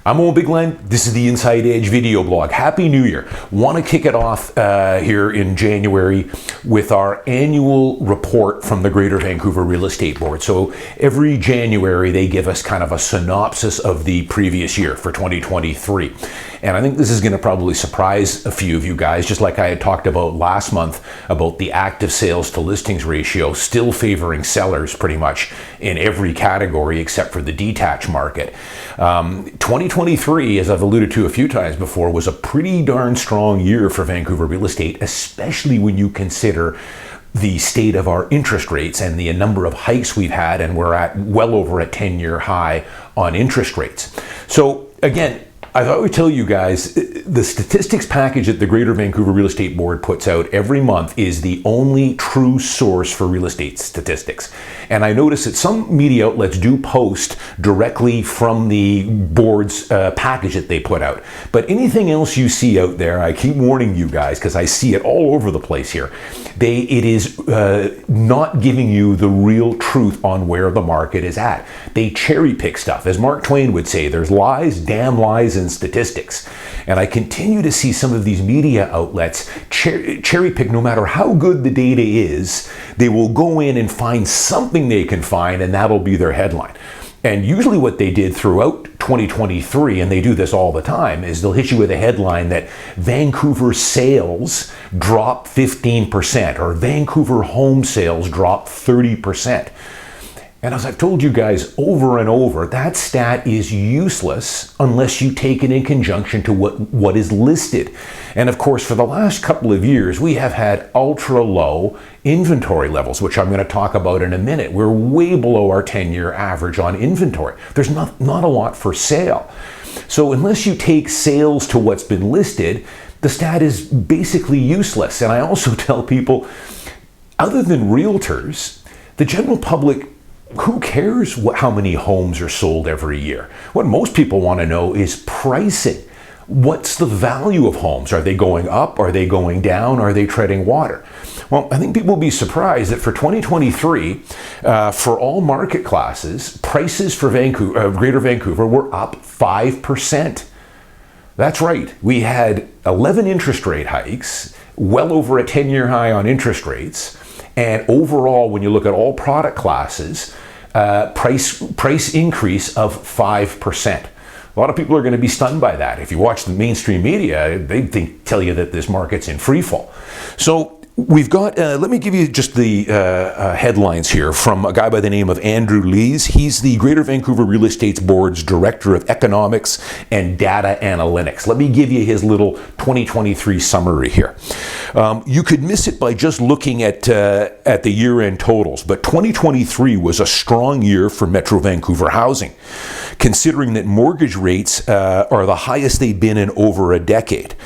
I'm Owen Bigland. This is the Inside Edge video blog. Happy New Year. Want to kick it off here in January with our annual report from the Greater Vancouver Real Estate Board. So every January they give us kind of a synopsis of the previous year for 2023. And I think this is going to probably surprise a few of you guys, just like I had talked about last month about the active sales to listings ratio still favoring sellers pretty much in every category except for the detached market. 2023, as I've alluded to a few times before, was a pretty darn strong year for Vancouver real estate, especially when you consider the state of our interest rates and the number of hikes we've had, and we're at well over a 10-year high on interest rates. So again, I thought I would tell you guys, the statistics package that the Greater Vancouver Real Estate Board puts out every month is the only true source for real estate statistics. And I notice that some media outlets do post directly from the board's package that they put out. But anything else you see out there, I keep warning you guys because I see it all over the place here, it is not giving you the real truth on where the market is at. They cherry pick stuff. As Mark Twain would say, there's lies, damn lies, and statistics. And I continue to see some of these media outlets cherry pick. No matter how good the data is, they will go in and find something they can find, and that'll be their headline. And usually what they did throughout 2023, and they do this all the time, is they'll hit you with a headline that Vancouver sales dropped 15% or Vancouver home sales dropped 30%. And as I've told you guys over and over, that stat is useless unless you take it in conjunction to what is listed. And of course, for the last couple of years, we have had ultra low inventory levels, which I'm going to talk about in a minute. We're way below our 10-year average on inventory. There's not a lot for sale. So unless you take sales to what's been listed, the stat is basically useless. And I also tell people, other than realtors, the general public, who cares how many homes are sold every year? What most people want to know is pricing. What's the value of homes? Are they going up? Are they going down? Are they treading water? Well, I think people will be surprised that for 2023, for all market classes, prices for Greater Vancouver were up 5%. That's right. We had 11 interest rate hikes, well over a 10-year high on interest rates. And overall, when you look at all product classes, price increase of 5%. A lot of people are going to be stunned by that. If you watch the mainstream media, they tell you that this market's in free fall. So we've got, let me give you just the headlines here from a guy by the name of Andrew Lees. He's the Greater Vancouver Real Estate Board's Director of Economics and Data Analytics. Let me give you his little 2023 summary here. You could miss it by just looking at the year-end totals, but 2023 was a strong year for Metro Vancouver housing, considering that mortgage rates are the highest they've been in over a decade.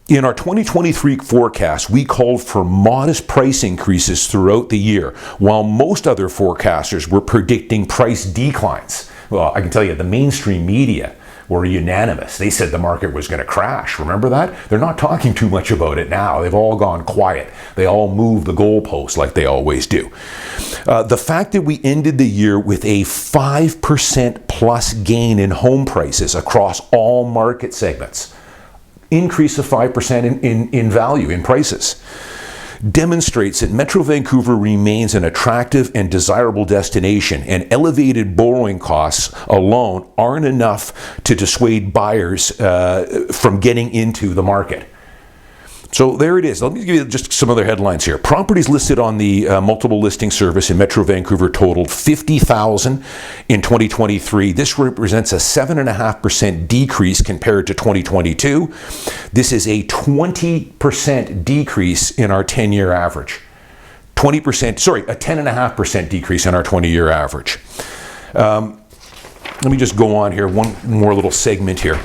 In our 2023 forecast, we called for modest price increases throughout the year, while most other forecasters were predicting price declines. Well, I can tell you, the mainstream media were unanimous. They said the market was going to crash. Remember that? They're not talking too much about it now. They've all gone quiet. They all move the goalposts like they always do. The fact that we ended the year with a 5% plus gain in home prices across all market segments, increase of 5% in value, in prices, demonstrates that Metro Vancouver remains an attractive and desirable destination, and elevated borrowing costs alone aren't enough to dissuade buyers from getting into the market. So there it is. Let me give you just some other headlines here. Properties listed on the multiple listing service in Metro Vancouver totaled 50,000 in 2023. This represents a 7.5% decrease compared to 2022. This is a 20% decrease in our 10-year average. A 10.5% decrease in our 20-year average. Let me just go on here, one more little segment here.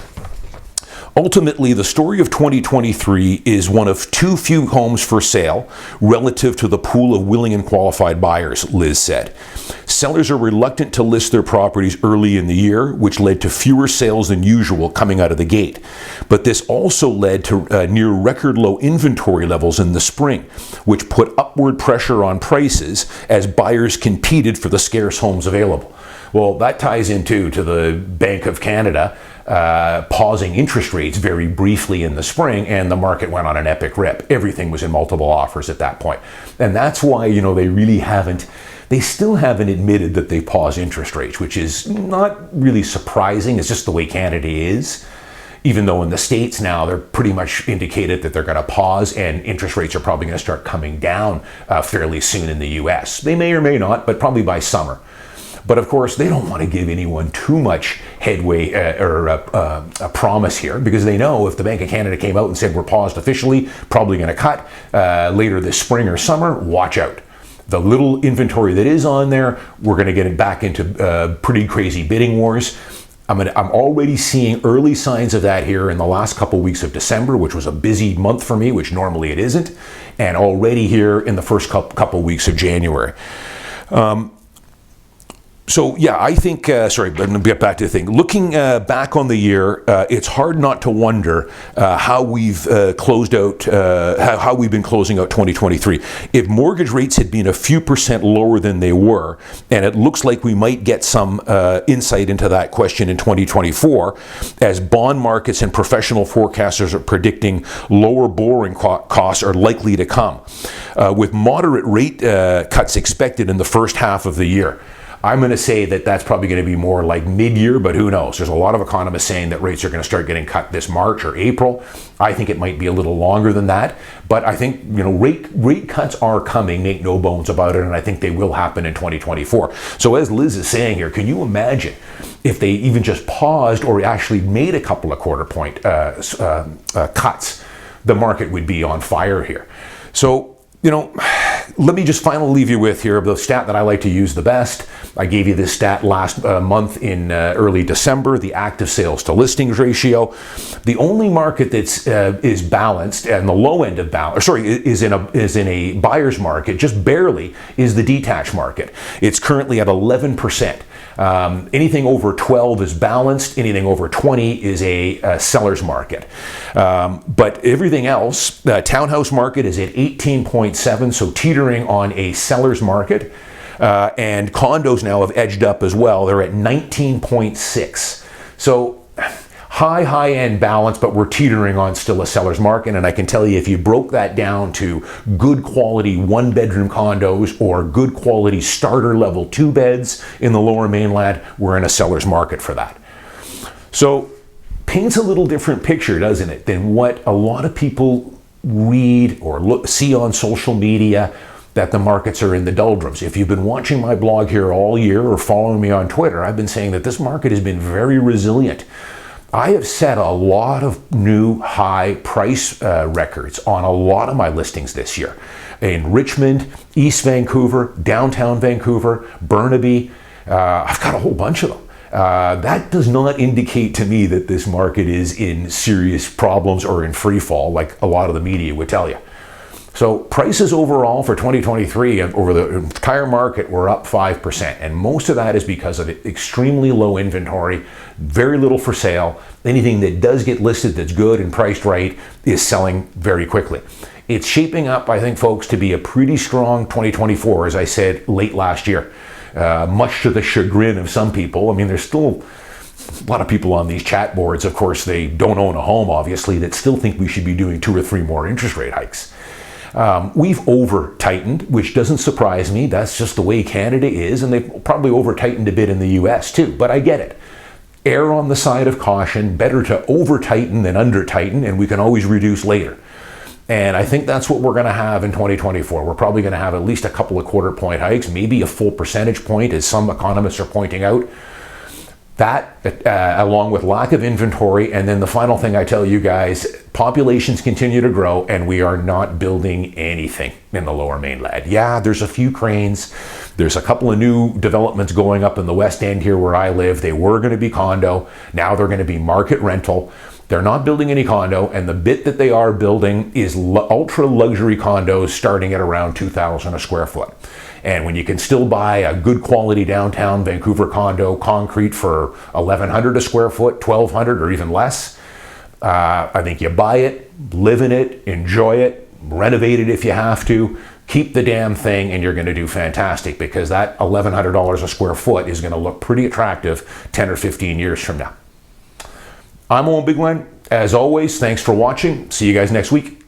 Ultimately, the story of 2023 is one of too few homes for sale relative to the pool of willing and qualified buyers, Liz said. Sellers are reluctant to list their properties early in the year, which led to fewer sales than usual coming out of the gate. But this also led to near record low inventory levels in the spring, which put upward pressure on prices as buyers competed for the scarce homes available. Well, that ties into to the Bank of Canada pausing interest rates very briefly in the spring, and the market went on an epic rip. Everything was in multiple offers at that point. And that's why, they still haven't admitted that they paused interest rates, which is not really surprising. It's just the way Canada is. Even though in the States now, they're pretty much indicated that they're going to pause, and interest rates are probably going to start coming down fairly soon in the US. They may or may not, but probably by summer. But of course, they don't want to give anyone too much headway or a promise here, because they know if the Bank of Canada came out and said we're paused officially, probably going to cut later this spring or summer, watch out. The little inventory that is on there, we're going to get it back into pretty crazy bidding wars. I'm already seeing early signs of that here in the last couple weeks of December, which was a busy month for me, which normally it isn't, and already here in the first couple weeks of January. So yeah, I think, sorry, but I'm going to get back to the thing. Looking back on the year, it's hard not to wonder how we've closed out, how we've been closing out 2023. If mortgage rates had been a few percent lower than they were, and it looks like we might get some insight into that question in 2024, as bond markets and professional forecasters are predicting lower borrowing costs are likely to come, with moderate rate cuts expected in the first half of the year. I'm going to say that that's probably going to be more like mid-year, but who knows? There's a lot of economists saying that rates are going to start getting cut this March or April. I think it might be a little longer than that, but I think rate cuts are coming, make no bones about it, and I think they will happen in 2024. So as Liz is saying here, can you imagine if they even just paused or actually made a couple of quarter point cuts? The market would be on fire here. So, let me just finally leave you with here the stat that I like to use the best. I gave you this stat last month in early December, the active sales to listings ratio. The only market that's is balanced, and the low end of balance, is in a buyer's market, just barely, is the detached market. It's currently at 11%. Anything over 12 is balanced. Anything over 20 is a seller's market. But everything else, the townhouse market is at 18.7, so teetering on a seller's market. And condos now have edged up as well. They're at 19.6. So high-end balance, but we're teetering on still a seller's market. And I can tell you, if you broke that down to good quality one-bedroom condos or good quality starter level 2 beds in the Lower Mainland, we're in a seller's market for that. So paints a little different picture, doesn't it, than what a lot of people read or see on social media, that the markets are in the doldrums. If you've been watching my blog here all year or following me on Twitter, I've been saying that this market has been very resilient. I have set a lot of new high price records on a lot of my listings this year. In Richmond, East Vancouver, downtown Vancouver, Burnaby, I've got a whole bunch of them. That does not indicate to me that this market is in serious problems or in free fall like a lot of the media would tell you. So prices overall for 2023 over the entire market were up 5%, and most of that is because of extremely low inventory, very little for sale. Anything that does get listed that's good and priced right is selling very quickly. It's shaping up, I think, folks, to be a pretty strong 2024, as I said late last year, much to the chagrin of some people. I mean, there's still a lot of people on these chat boards, of course, they don't own a home, obviously, that still think we should be doing 2 or 3 more interest rate hikes. We've over-tightened, which doesn't surprise me. That's just the way Canada is, and they've probably over-tightened a bit in the US too, but I get it. Err on the side of caution, better to over-tighten than under-tighten, and we can always reduce later. And I think that's what we're going to have in 2024. We're probably going to have at least a couple of quarter point hikes, maybe a full percentage point, as some economists are pointing out. That, along with lack of inventory, and then the final thing I tell you guys, populations continue to grow, and we are not building anything in the Lower Mainland. Yeah, there's a few cranes. There's a couple of new developments going up in the West End here where I live. They were going to be condo. Now they're going to be market rental. They're not building any condo, and the bit that they are building is ultra luxury condos starting at around $2,000 a square foot. And when you can still buy a good quality downtown Vancouver condo, concrete, for $1,100 a square foot, $1,200 or even less, I think you buy it, live in it, enjoy it, renovate it if you have to, keep the damn thing and you're going to do fantastic, because that $1,100 a square foot is going to look pretty attractive 10 or 15 years from now. I'm Owen Bigland. As always, thanks for watching. See you guys next week.